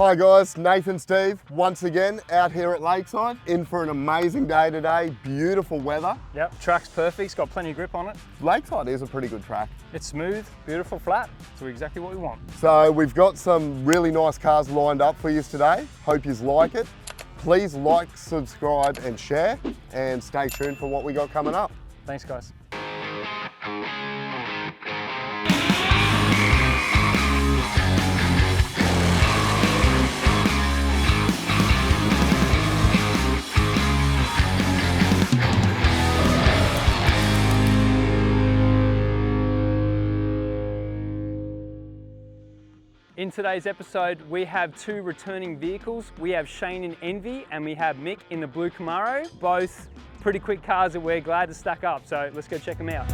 Hi guys, Nathan Steve, once again out here at Lakeside, in for an amazing day today, beautiful weather. Yep, track's perfect, it's got plenty of grip on it. Lakeside is a pretty good track. It's smooth, beautiful, flat, so exactly what we want. So we've got some really nice cars lined up for you today, hope you like it. Please like, subscribe and share, and stay tuned for what we got coming up. Thanks guys. In today's episode, we have two returning vehicles. We have Shane in Envy and we have Mick in the blue Camaro. Both pretty quick cars that we're glad to stack up, so let's go check them out.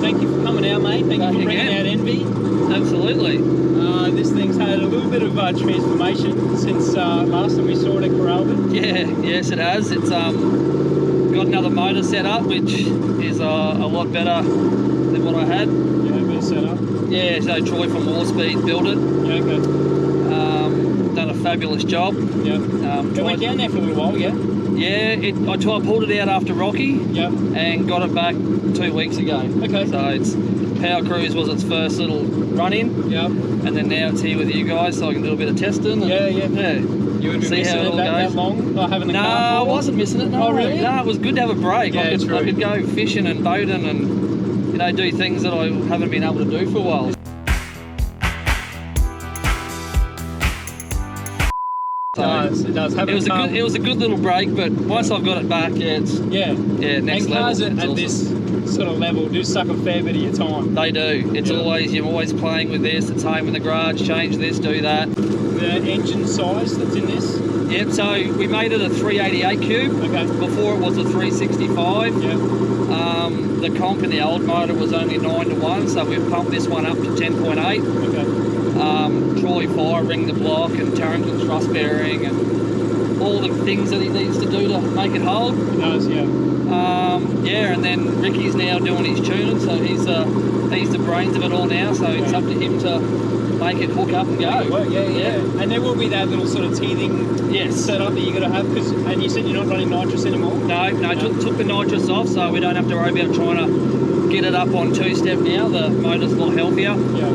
Thank you for coming out, mate. Thank you for bringing out Envy. Absolutely. This thing's had a little bit of transformation since last time we saw it at Coralvin. Yeah, yes it has. It's got another motor set up, which is a lot better than what I had. Yeah, better set up. Yeah, so Troy from Warspeed built it. Yeah, okay. Done a fabulous job. Yeah. It went down there for a little while, yeah? Yeah, I pulled it out after Rocky. Yep. And got it back 2 weeks ago. Okay. So it's Power Cruise was its first little run-in. Yep. And then now it's here with you guys, so I can do a bit of testing. And, yeah. You would be missing it that long, not having the car? No, I wasn't missing it. No, oh, really? No, it was good to have a break. Yeah, I could go fishing and boating and do things that I haven't been able to do for a while. It does. It was a good little break, but once I've got it back, it's next and level. Cars at this sort of level do suck a fair bit of your time. They do. It's you're always playing with this. It's home in the garage. Change this, do that. The engine size that's in this. Yep. So we made it a 388 cube. Okay. Before it was a 365. Yep. The comp in the old motor was only 9:1, so we've pumped this one up to 10.8. Okay. Trolley fire, ring the block, and Tarrington thrust bearing, and all the things that he needs to do to make it hold. It does, yeah. And then Ricky's now doing his tuning, so he's the brains of it all now. So it's up to him to make it hook up and go. Yeah. And there will be that little sort of teething setup that you got to have, and you said you're not running nitrous anymore. No. Took the nitrous off, so we don't have to worry about trying to get it up on two-step now. The motor's a lot healthier. Yeah.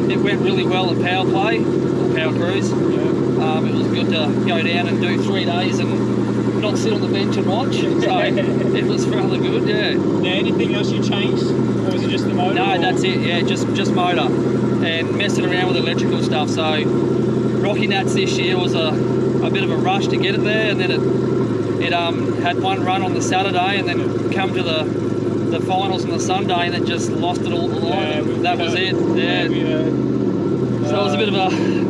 It went really well at Power Play, or Power Cruise. Yeah. It was good to go down and do 3 days and not sit on the bench and watch. So it was rather good, yeah. Now, anything else you changed, or was it just the motor? No, that's it. Yeah, just motor and messing around with electrical stuff. So Rocky Nats this year was a bit of a rush to get it there, and then it had one run on the Saturday, and then come to the finals on the Sunday, and it just lost it all the line. That was it. Yeah. So it was a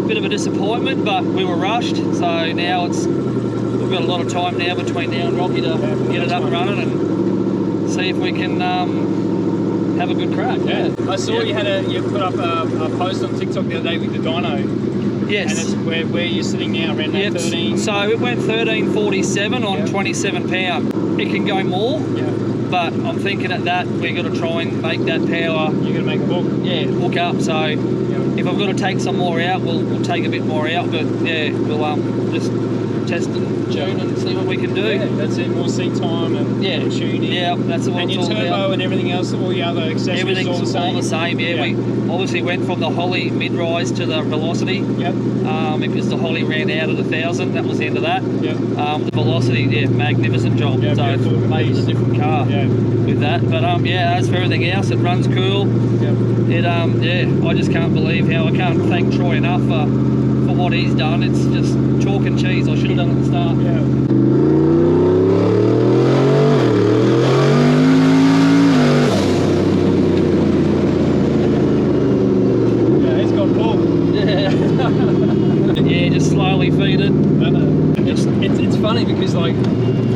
bit of a disappointment, but we were rushed. So now we've got a lot of time now between now and Rocky to get it up and running and see if we can have a good crack. Yeah. I saw you put up a post on TikTok the other day with the dyno. Yes. And it's where you're sitting now, around that 13. So it went 1347 on 27 pound. It can go more. Yeah. But I'm thinking at that we've got to try and make that power. You're going to make a hook? Yeah, hook up. So if I've got to take some more out, we'll take a bit more out. But yeah, we'll just test and tune and see what we can do. Yeah, that's it. More seat time and tuning. Yeah, that's what it's all about. And your turbo and everything else, all your other accessories, everything's all the same. Yeah, we obviously went from the Holly mid-rise to the Velocity. Yep. Because the Holly ran out at 1,000. That was the end of that. Yep. The Velocity, magnificent job. Yeah, so it's made a different car with that. But as for everything else, it runs cool. Yep. I just can't believe how I can't thank Troy enough for what he's done. It's just chalk and cheese. I should have done it at the start. Yeah. funny because like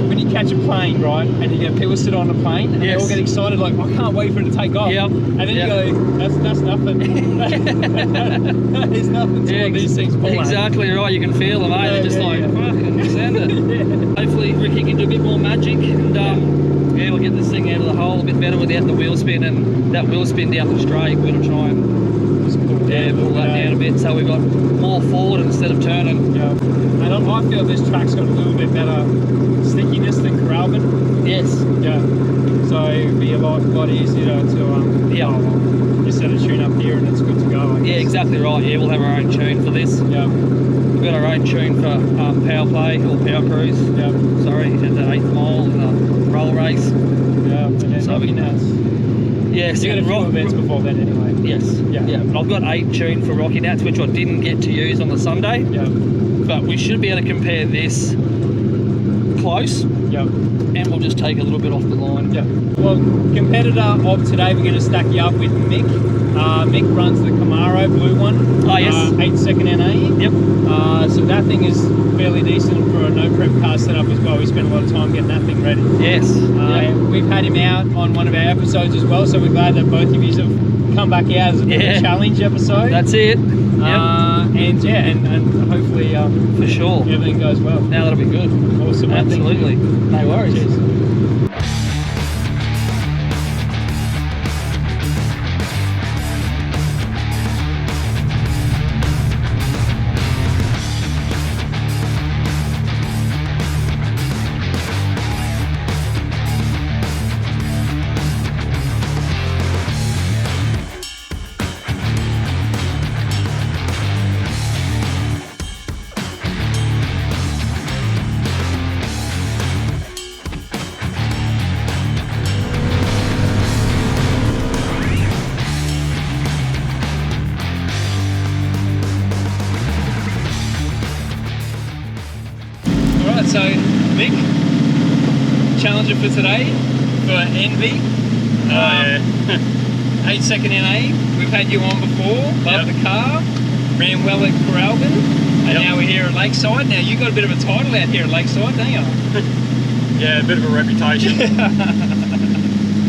when you catch a plane, right, and you get people sit on the plane and they all get excited, like I can't wait for it to take off. Yep. And then you go, that's nothing. That is nothing to what these things pull Exactly right. You can feel them, eh? They're just like fucking send it. Hopefully Ricky can do a bit more magic and yeah, we'll get this thing out of the hole a bit better without the wheel spin, and that wheel spin down the straight. We're gonna try and just pull that down a bit so we've got more forward instead of turning. Yeah. And I feel this track's got a little bit better stickiness than Coralbin. Yes. Yeah. So it'd be a lot easier to just set a tune up here and it's good to go. Yeah, exactly right. Yeah, we'll have our own tune for this. Yeah. We've got our own tune for Power Play or Power Cruise. Yeah. Sorry, at the 8th mile in the roll race. Yeah. And then so we can Yes, you got a few events before then anyway. Yes. Yeah. But I've got 8 tune for Rocky Nats, which I didn't get to use on the Sunday. Yeah. But we should be able to compare this close. Yep. And we'll just take a little bit off the line. Yep. Well, competitor of today, we're going to stack you up with Mick. Mick runs the Camaro blue one. Oh, yes. 8-second NA. Yep. So that thing is fairly decent for a no prep car setup as well. We spent a lot of time getting that thing ready. Yes. We've had him out on one of our episodes as well, so we're glad that both of you have come back out as a bit of a challenge episode. That's it. And hopefully for sure everything goes well. Now that'll be good. Awesome. Absolutely. No worries. Cheers. So, Mick, challenger for today for Envy. 8-second NA. We've had you on before. Loved the car. Ran well at Coralbin. And now we're here at Lakeside. Now you got a bit of a title out here at Lakeside, don't you? Yeah, a bit of a reputation.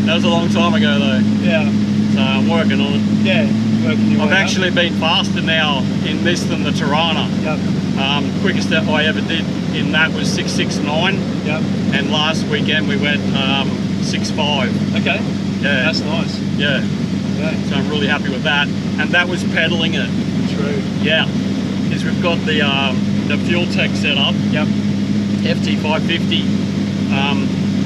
That was a long time ago though. Yeah. So I'm working on it. Yeah, working your way I've actually been faster now in this than the Tirana. Yep. Quickest step I ever did in that was 6.69. Yep. And last weekend we went 6.5. Okay. Yeah. That's nice. Yeah. Okay. So I'm really happy with that. And that was pedaling it. True. Yeah. Because we've got the fuel tech set up. Yep. FT550.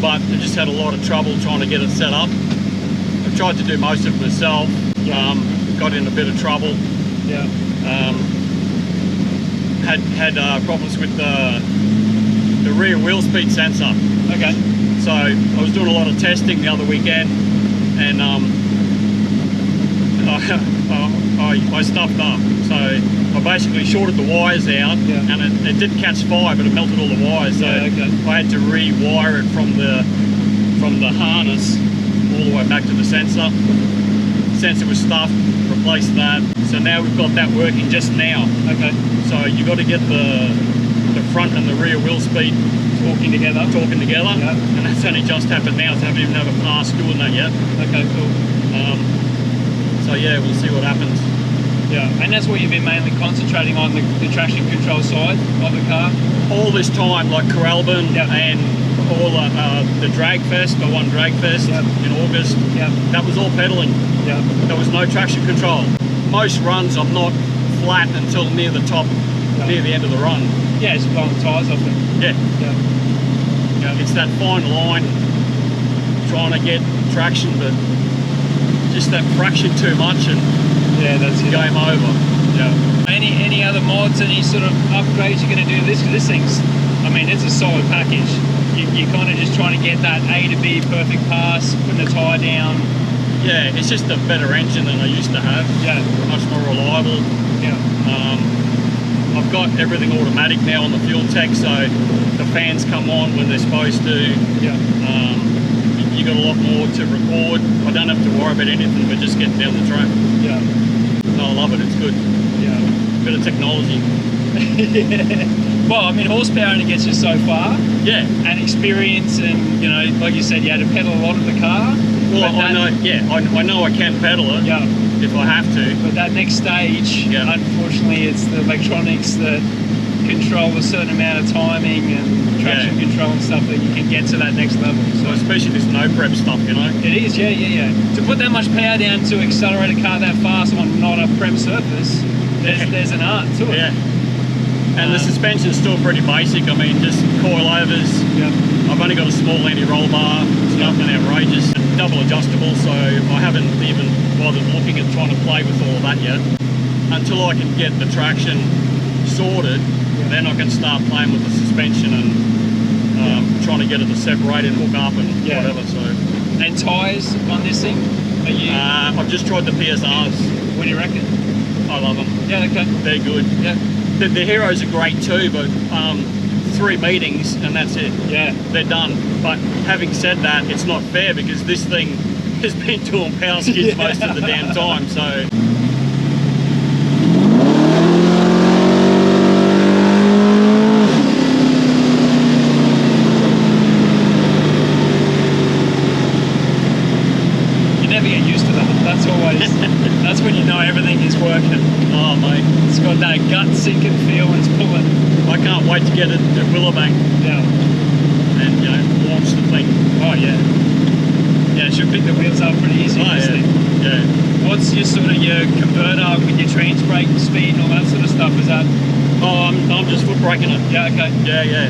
But I just had a lot of trouble trying to get it set up. I've tried to do most of it myself. Yeah. Got in a bit of trouble. Yeah. Had problems with the rear wheel speed sensor. Okay. So I was doing a lot of testing the other weekend, and I stuffed up. So I basically shorted the wires out, and it didn't catch fire, but it melted all the wires. So I had to rewire it from the harness all the way back to the sensor. Sensor was stuffed, replaced that. So now we've got that working just now. Okay. So you got to get the front and the rear wheel speed talking together, and that's only just happened now. So I haven't even had a pass doing that yet. Okay, cool. So yeah, we'll see what happens. Yeah, and that's what you've been mainly concentrating on, the traction control side of the car? All this time, like Coralbin and all the drag fest, the one drag fest in August, that was all pedaling. There was no traction control. Most runs I'm not flat until near the top, near the end of the run. Yeah, it's blowing the tyres off it. Yeah. It's that fine line, trying to get traction, but just that fraction too much and that's it. Game over. Any other mods, any sort of upgrades you're going to do to this? Because this thing's, I mean, it's a solid package. You're kind of just trying to get that A to B perfect pass, putting the tyre down. Yeah, it's just a better engine than I used to have. Much more reliable. I've got everything automatic now on the fuel tech, so the fans come on when they're supposed to. You got a lot more to record. I don't have to worry about anything but just getting down the track. No, I love it. It's good. Bit of technology. Well, I mean, horsepower only gets you so far. Yeah. And experience, and you know, like you said, you had to pedal a lot of the car. Well, I know. Yeah, I know I can pedal it. Yeah. If I have to. But that next stage, unfortunately, it's the electronics that control a certain amount of timing and traction control and stuff that you can get to that next level. So especially this no prep stuff, you know. It is, yeah. To put that much power down to accelerate a car that fast on not a prep surface, there's an art to it. Yeah. And the suspension's still pretty basic. I mean, just coilovers. Yeah. I've only got a small anti-roll bar. It's nothing outrageous. Double adjustable, so I haven't even bothered looking at trying to play with all of that yet. Until I can get the traction sorted, then I can start playing with the suspension and trying to get it to separate and hook up and whatever. So. And tyres on this thing? Are you? I've just tried the PSRs. What do you reckon? I love them. Yeah, okay. They're good. Yeah. The Heroes are great too, but 3 meetings and that's it. Yeah. They're done. But having said that, it's not fair because this thing has been doing power skids most of the damn time, so. You never get used to that. That's always, that's when you know everything is working. Oh mate. It's got that gut sinking feel and it's pulling. I can't wait to get it to Willowbank. Yeah. And you know, launch the thing. Oh yeah. Yeah, it should pick the wheels up pretty easy. Oh yeah. Yeah. What's your sort of your converter with your trans brake speed and all that sort of stuff? Is that? Oh, I'm just foot braking it. Yeah. Okay. Yeah.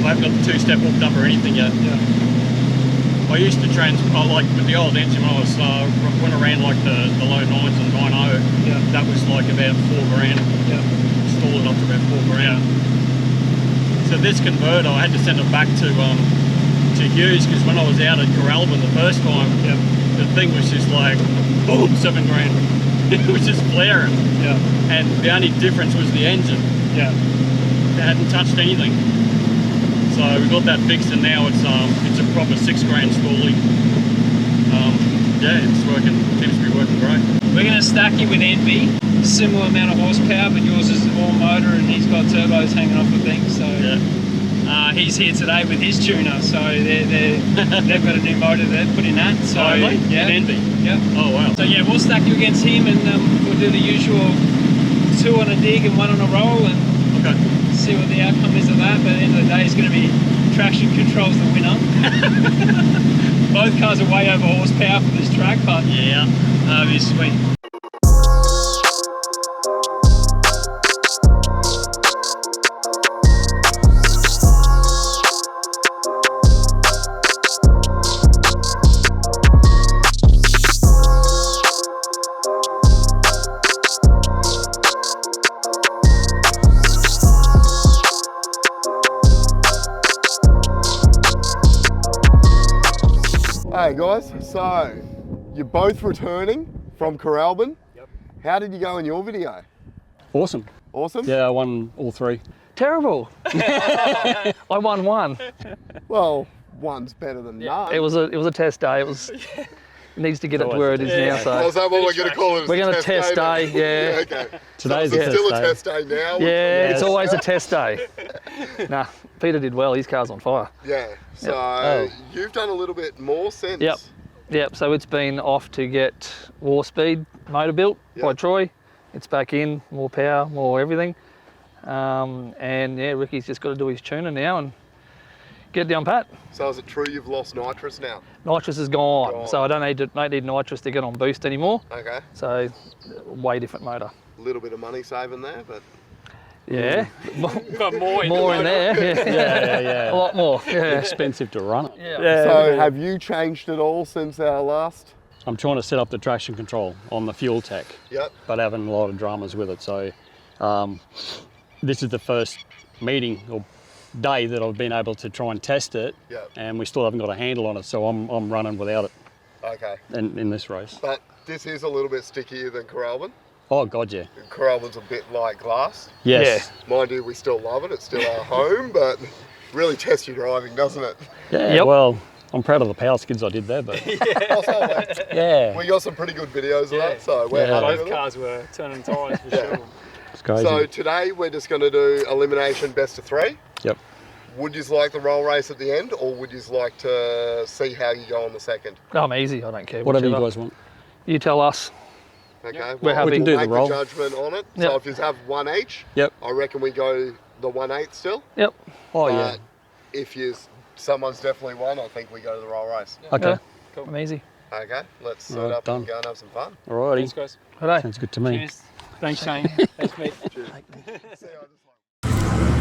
I haven't got the 2-step hooked up or anything yet. Yeah. I used to like with the old engine when I was went around like the low 9s and 9.0. Yeah. That was like about $4,000. Yeah. Installed it up to about $4,000. Yeah. So this converter, I had to send it back to Hughes because when I was out at Coralbin the first time, the thing was just like boom, $7,000. It was just flaring. Yeah. And the only difference was the engine. Yeah. It hadn't touched anything. So we got that fixed, and now it's a proper $6,000 schooling. Yeah, it's working. Seems to be working great. We're going to stack you with Envy. Similar amount of horsepower, but yours is all motor, and he's got turbos hanging off the thing. So he's here today with his tuner. So they've got a new motor they're putting that. So yeah, Envy. Yeah. Oh wow. So yeah, we'll stack you against him, and we'll do the usual 2 on a dig and 1 on a roll, and see what the outcome is of that. But at the end of the day, it's going to be traction control's the winner. Both cars are way over horsepower for this track, but it'll be sweet. Hey guys, so you're both returning from Coralbin. Yep. How did you go in your video? Awesome. Awesome? Yeah, I won all 3. Terrible. I won 1. Well, one's better than none. It was a test day. It needs to get it to where it is now. So Is that what we're going to call it? we're going to test day. Yeah. Okay. Today's so a it's still a test test day now? Yeah, it's always a test day. Nah, Peter did well. His car's on fire. Yeah. So you've done a little bit more since. Yep. So it's been off to get War Speed motor built by Troy. It's back in, more power, more everything. And yeah, Ricky's just got to do his tuner now and get down pat. So is it true you've lost nitrous now? Nitrous is gone. So I don't need nitrous to get on boost anymore. Okay. So way different motor. A little bit of money saving there, but Yeah. Got more in there. Yeah. A lot more. Yeah. Expensive to run it. so have you changed it all since our last? I'm trying to set up the traction control on the fuel tech, but having a lot of dramas with it. So this is the first meeting or day that I've been able to try and test it, and we still haven't got a handle on it. So I'm running without it. Okay. In this race. But this is a little bit stickier than Coralbin. Oh God, yeah. Coralbin's a bit like glass. Yes. Mind you, we still love it. It's still our home, but really tests your driving, doesn't it? Yeah. Well, I'm proud of the power skids I did there, but We got some pretty good videos of that, so we're happy with Both it. cars were turning tyres for sure. crazy. So today we're just going to do elimination best of 3. Yep. Would you like the roll race at the end, or would you like to see how you go on the second? I'm easy. I don't care. Whatever you whichever. guys want. You tell us. Okay, We're happy. We can do make the roll. judgment on it. Yep. So if you have 1 each, Yep. I reckon we go the 1/8 still. Yep. Oh, But yeah. if someone's definitely won, I think we go to the roll race. Okay. Yeah. Cool. I'm easy. Okay, let's set Alright, up done. and go and have some fun. Alrighty. Thanks, guys. Righto. Sounds good to me. Cheers. Thanks, Shane. Thanks, mate. Cheers. See you, I just like-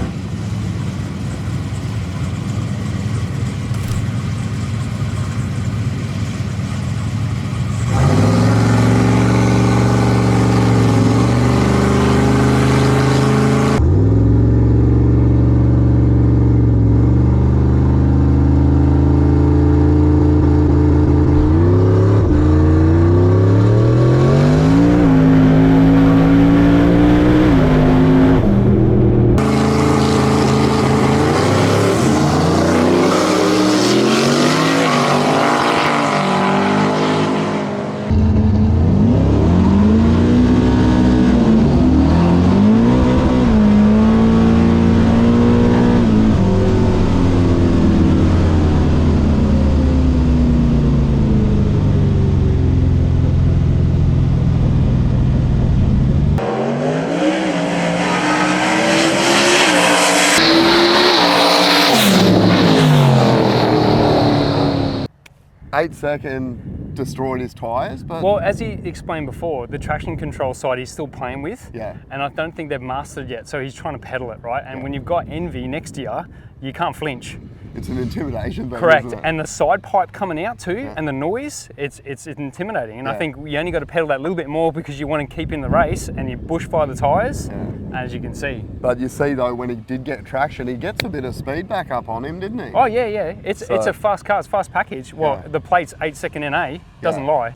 Eight-second destroyed his tyres, but Well, as he explained before, the traction control side he's still playing with. Yeah. And I don't think they've mastered yet, so he's trying to pedal it, right? And when you've got Envy next to you, you can't flinch. it's an intimidation thing. Correct. Isn't it? And the side pipe coming out too, and the noise, it's intimidating. And I Yeah. think you only got to pedal that little bit more because you want to keep in the race and you bushfire the tyres, as you can see. But you see though, when he did get traction, he gets a bit of speed back up on him, didn't he? Oh yeah, yeah. It's a fast car, it's a fast package. Well, Yeah. the plate's 8-second NA, doesn't Yeah. lie.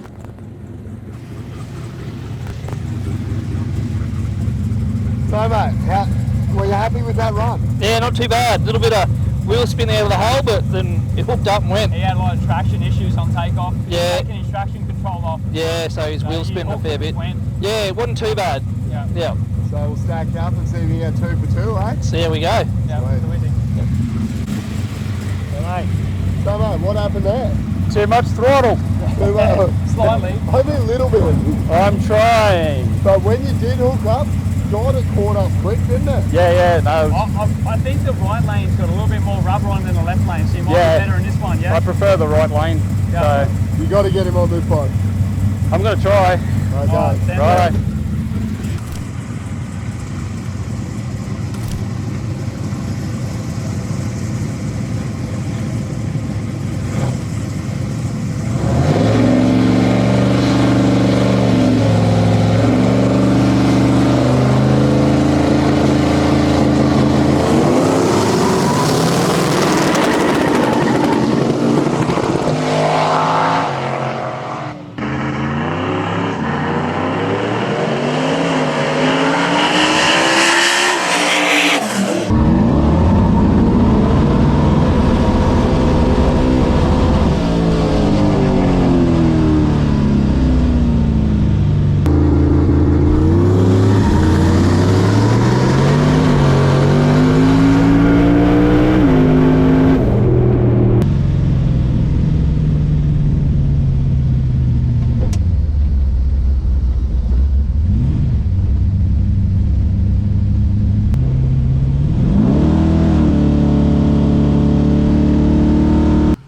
So mate, were you happy with that run? Yeah, not too bad. A little bit of wheel spin out of the hole, but then it hooked up and went. He had a lot of traction issues on takeoff. Yeah. Taking his traction control off. Yeah, so his wheel spin a fair bit. Went. Yeah, it wasn't too bad. Yeah. Yeah. So we'll stack up and see if we get 2 for 2, eh? So there we go. Yeah, Sweet. too easy. So mate, what happened there? Too much throttle. Slightly. Only a little bit. I'm trying. But when you did hook up, God, it caught up quick, didn't it? Yeah, no. I think the right lane's got a little bit more rubber on than the left lane, so you might Yeah. be better in this one, yeah? I prefer the right lane. Yeah. So You got to get him on this one. I'm going to try. Okay. stand Right.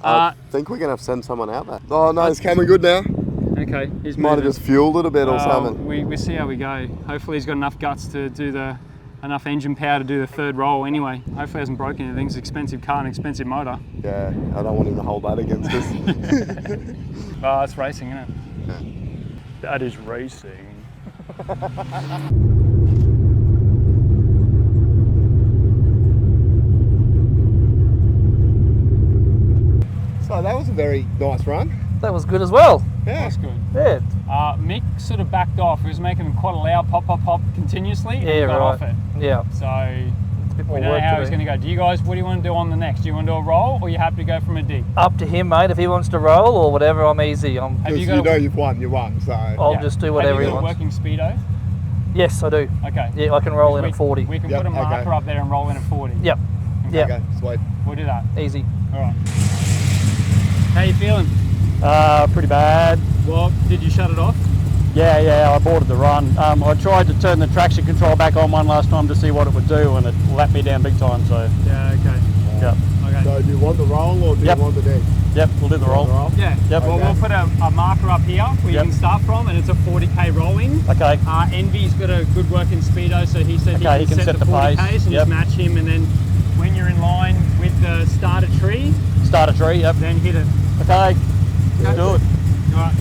I think we're going to have to send someone out there. Oh no, it's coming good now. Okay, he's Might have just fueled it a bit or something. We see how we go. Hopefully he's got enough guts to do enough engine power to do the third roll anyway. Hopefully he hasn't broken anything. It's an expensive car and expensive motor. Yeah, I don't want him to hold that against us. Oh, it's racing, isn't it? That is racing. So that was a very nice run. That was good as well. Yeah. That's good. Yeah. Mick sort of backed off. He was making quite a loud pop, pop, pop continuously. And Yeah, got right. off it. Yeah. So It's a bit more we don't know work how to he's do. going to go. Do you guys, what do you want to do on the next? Do you want to do a roll, or are you happy to go from a dig? Up to him, mate. If he wants to roll or whatever, I'm easy. Have Because you you got know you've won, so. I'll just do whatever Have he you got a wants. working speedo? Yes, I do. Okay. Yeah, I can roll in at 40. We can put a marker up there and roll in at 40. Yep. Yep. Okay, sweet. We'll do that. Easy. All right. How you feeling? Pretty bad. Well, did you shut it off? Yeah, I boarded the run. I tried to turn the traction control back on one last time to see what it would do, and it lapped me down big time, so. Yeah, okay. Yep. Okay. So do you want the roll or do you want the deck? Yep, we'll do the roll. Yeah. Yep. Well, we'll put a marker up here where you can start from, and it's a 40k rolling. Okay. Envy's got a good working speedo, so he said Okay, he can set the 40k's pace. and just match him, and then when you're in line with the starter tree, Start a tree, yep. then hit it. Okay, let's do it. All right.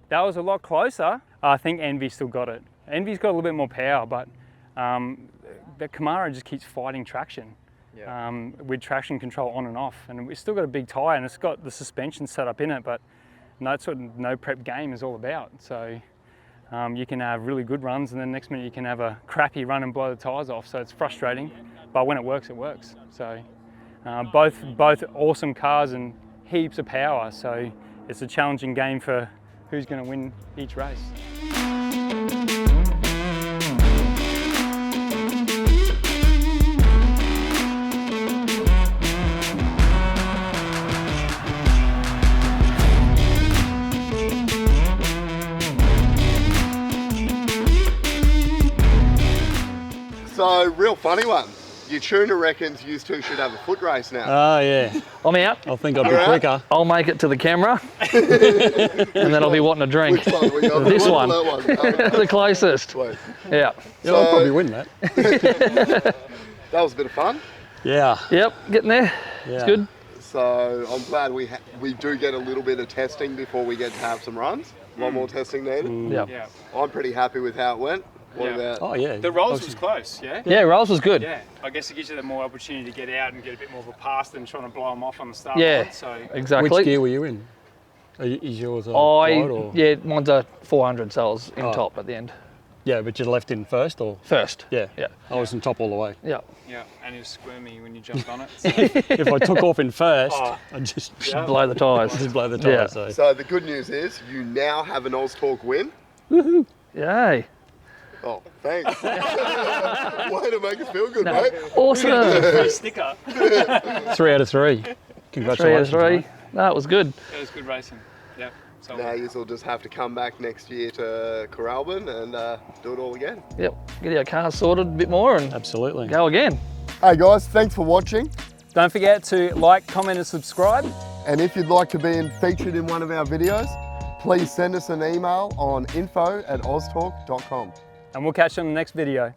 That was a lot closer. I think Envy still got it. Envy's got a little bit more power, but the Camaro just keeps fighting traction with traction control on and off. And we've still got a big tyre and it's got the suspension set up in it, but that's what no prep game is all about. So you can have really good runs and then next minute you can have a crappy run and blow the tyres off. So it's frustrating, but when it works, it works. So both awesome cars and heaps of power. So it's a challenging game for who's going to win each race. So, real funny one. Your tuner reckons you two should have a foot race now. Oh yeah, I'm out. I think I'll be quicker. I'll make it to the camera and then I'll be wanting a drink. Which one? We got This one. That one. The closest. Wait. Yeah. Yeah, I'll probably win that. That was a bit of fun. Yeah. Yep, getting there. It's good. So I'm glad we do get a little bit of testing before we get to have some runs. A lot more testing needed. Yeah. I'm pretty happy with how it went. What about? Oh yeah. The rolls was close, yeah? Yeah, rolls was good. Yeah, I guess it gives you that more opportunity to get out and get a bit more of a pass than trying to blow them off on the start Yeah, line, so. exactly. Which gear were you in? Is yours a wide or? Yeah, mine's a 400, so I was in top at the end. Yeah, but you left in first or? First. Yeah. Yeah. I was in top all the way. Yeah. Yeah, and it was squirmy when you jumped on it. So. If I took off in first, I'd just Blow the tyres. just blow the tyres. Yeah. So the good news is you now have an Oz Talk win. Woohoo. Yay. Oh, thanks. Way to make us feel good, mate. Awesome. Free sticker. 3 out of 3. 3 out of Congratulations. 3. Mate. No, it was good. It was good racing. Yeah. So Now you'll just have to come back next year to Coralbin and do it all again. Yep. Get our cars sorted a bit more and Absolutely. go again. Hey guys, thanks for watching. don't forget to like, comment and subscribe. And if you'd like to be featured in one of our videos, please send us an email on info@oztalk.com. And we'll catch you on the next video.